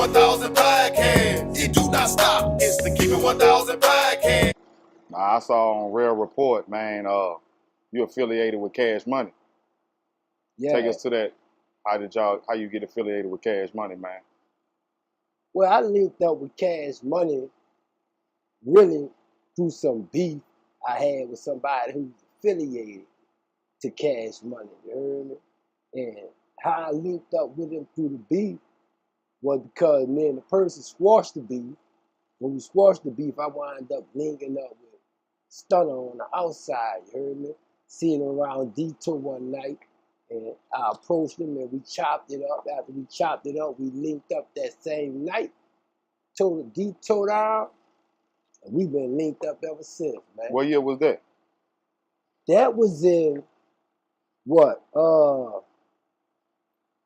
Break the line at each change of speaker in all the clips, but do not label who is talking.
1000 podcast. It do not stop. It's the Keep It 1000 podcast.
I saw on Real Report, man, you affiliated with Cash Money.
Yeah.
Take us to that. How you get affiliated with Cash Money, man?
Well, I linked up with Cash Money really through some beef I had with somebody who's affiliated to Cash Money, you heard me? And how I linked up with him through the beef was because me and the person squashed the beef. When we squashed the beef, I wound up linking up with Stunner on the outside, you heard me? Seeing him around Detour one night, and I approached him and we chopped it up. After we chopped it up, we linked up that same night, tore the Detour down, and we've been linked up ever since, man.
What year was that?
That was in, what,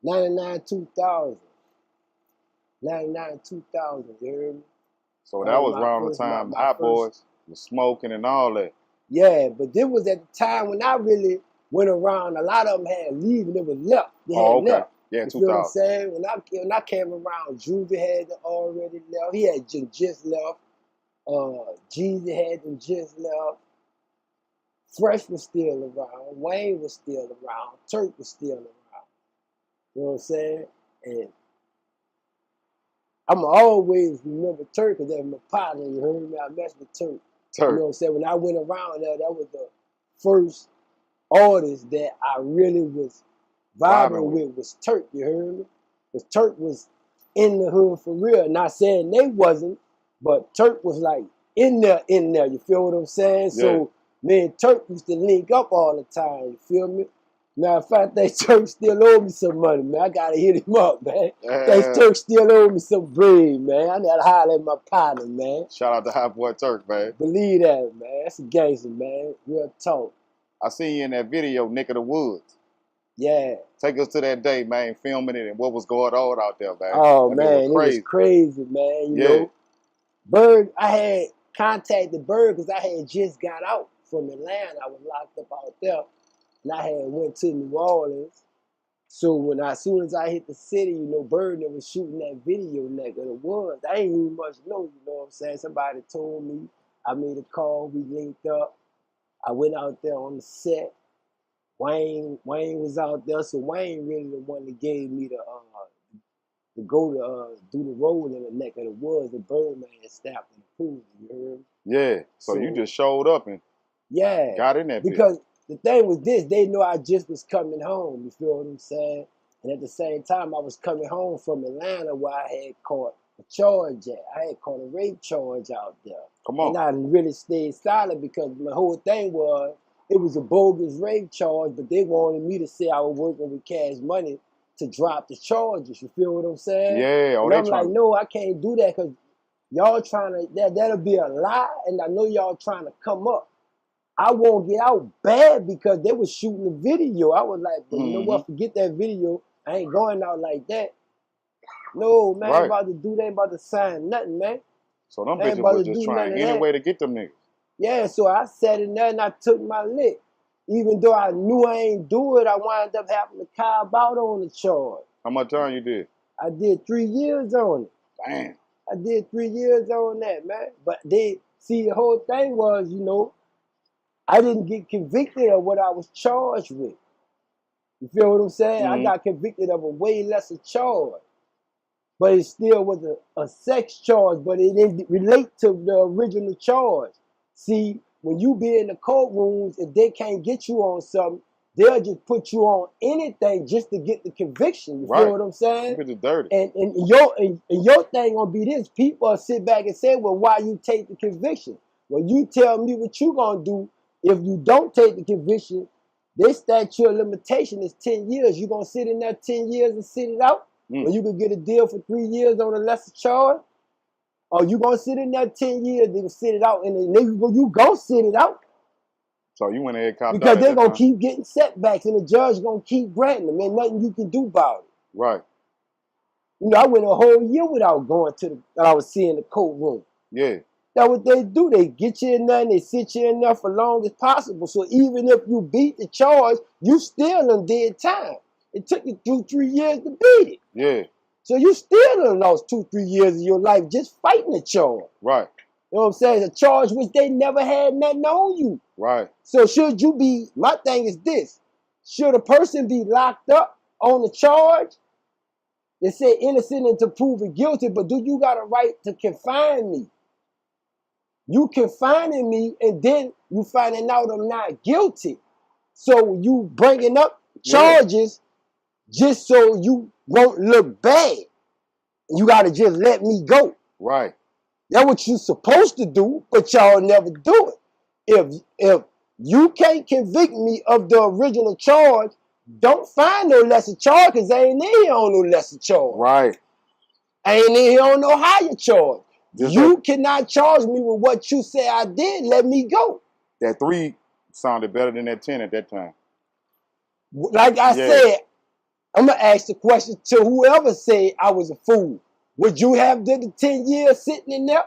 99, 2000. 99, 2000, you heard me?
So that was around the time the Hot Boys was smoking and all that.
Yeah, but this was at the time when I really went around. A lot of them had leave and it was left. They had left.
Yeah,
you
2000.
feel what I'm saying? When I came around, Juvie had already left. He had just left. Jeezy had them just left. Fresh was still around. Wayne was still around. Turk was still around. You know what I'm saying? And I'm always remember Turk because that was my partner. You heard me? I messed with Turk. You know what I'm saying? When I went around there, that was the first artist that I really was vibing with was Turk, you heard me? Because Turk was in the hood for real. Not saying they wasn't, but Turk was like in there, you feel what I'm saying?
Yeah.
So me and Turk used to link up all the time, you feel me? Matter of fact, that Turk still owe me some money, man. I gotta hit him up, man. That Turk still owe me some bread, man. I gotta holler at my partner, man.
Shout out to Hot Boy Turk, man.
Believe that, man. That's a gangster, man. Real talk.
I seen you in that video, Nick of the Woods.
Yeah.
Take us to that day, man, filming it and what was going on out there, man.
Oh, man, it was crazy, man. You know, Berg, I had contacted Berg because I had just got out from Atlanta. I was locked up out there. And I had went to New Orleans. So as soon as I hit the city, you know, Bird was shooting that video Neck of the Woods. I ain't even much know, you know what I'm saying? Somebody told me. I made a call. We linked up. I went out there on the set. Wayne was out there. So Wayne really the one that gave me to go to do the role in the Neck of the Woods. The Birdman snapped in the pool, you heard?
Yeah. So you just showed up and got in there.
Because the thing was this, they knew I just was coming home, you feel what I'm saying? And at the same time, I was coming home from Atlanta where I had caught a charge at. I had caught a rape charge out there.
Come on.
And I really stayed silent because my whole thing was, it was a bogus rape charge, but they wanted me to say I was working with Cash Money to drop the charges, you feel what I'm saying?
Yeah.
And I'm like, no, I can't do that because y'all trying to, that'll be a lie, and I know y'all trying to come up. I won't get out bad because they was shooting the video. I was like, but you know what? Forget that video. I ain't going out like that. No, man, I ain't about to do that. I ain't about to sign nothing, man.
So them bitches was just trying any way to get them niggas.
Yeah, so I sat in there and I took my lick. Even though I knew I ain't do it, I wound up having to carve out on the charge.
How much time you did?
I did 3 years on it.
Damn.
I did 3 years on that, man. But the whole thing was, you know, I didn't get convicted of what I was charged with. You feel what I'm saying? I got convicted of a way lesser charge. But it still was a sex charge, but it didn't relate to the original charge. See, when you be in the courtrooms, if they can't get you on something, they'll just put you on anything just to get the conviction. You feel what I'm saying?
It's dirty.
And your thing gonna be this. People will sit back and say, well, why you take the conviction? Well, you tell me what you gonna do. If you don't take the conviction, this statute of limitation is 10 years. You gonna sit in there 10 years and sit it out? Or you could get a deal for 3 years on a lesser charge? Or you gonna sit in there 10 years and sit it out, and then you gonna sit it out?
So you went ahead and
because they're gonna keep getting setbacks, and the judge gonna keep granting them. Ain't nothing you can do about it.
Right.
You know, I went a whole year without going to I was seeing the courtroom.
Yeah.
That's what they do. They get you in there and they sit you in there for long as possible. So even if you beat the charge, you still done did time. It took you 2-3 years to beat it.
Yeah.
So you still done lost 2-3 years of your life just fighting a charge.
Right.
You know what I'm saying? A charge which they never had nothing on you.
Right.
So should you be, my thing is this, should a person be locked up on the charge? They say innocent until proven guilty, but do you got a right to confine me? You confining me and then you finding out I'm not guilty. So you bringing up charges just so you won't look bad. You got to just let me go.
Right.
That's what you're supposed to do, but y'all never do it. If you can't convict me of the original charge, don't find no lesser charge, because I ain't in here on no lesser charge.
Right.
I ain't in here on no higher charge.
Just
you cannot charge me with what you say I did. Let me go.
That 3 sounded better than that 10 at that time.
Like I said, I'm going to ask the question to whoever said I was a fool. Would you have did the 10 years sitting in there?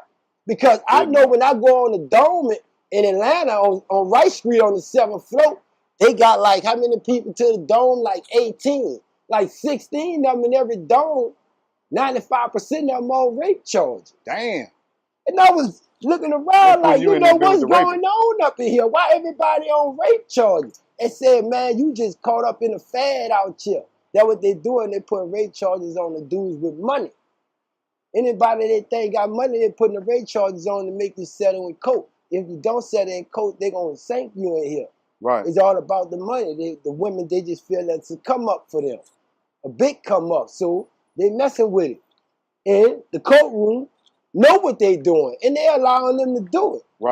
Because I know when I go on the Dome in Atlanta on Rice Street on the 7th floor, they got like how many people to the Dome? Like 18. Like 16 of them in every Dome. 95% of them on rape charges.
Damn.
And I was looking around like, you know what's going on up in here? Why everybody on rape charges? And said, man, you just caught up in a fad out here. That's what they doing. They put rape charges on the dudes with money. Anybody they think got money, they putting the rape charges on to make you settle in court. If you don't settle in court, they gonna sink you in here.
Right.
It's all about the money. The women, they just feel that's a come up for them. A big come up. So they messing with it. And the courtroom know what they doing. And they allowing them to do it.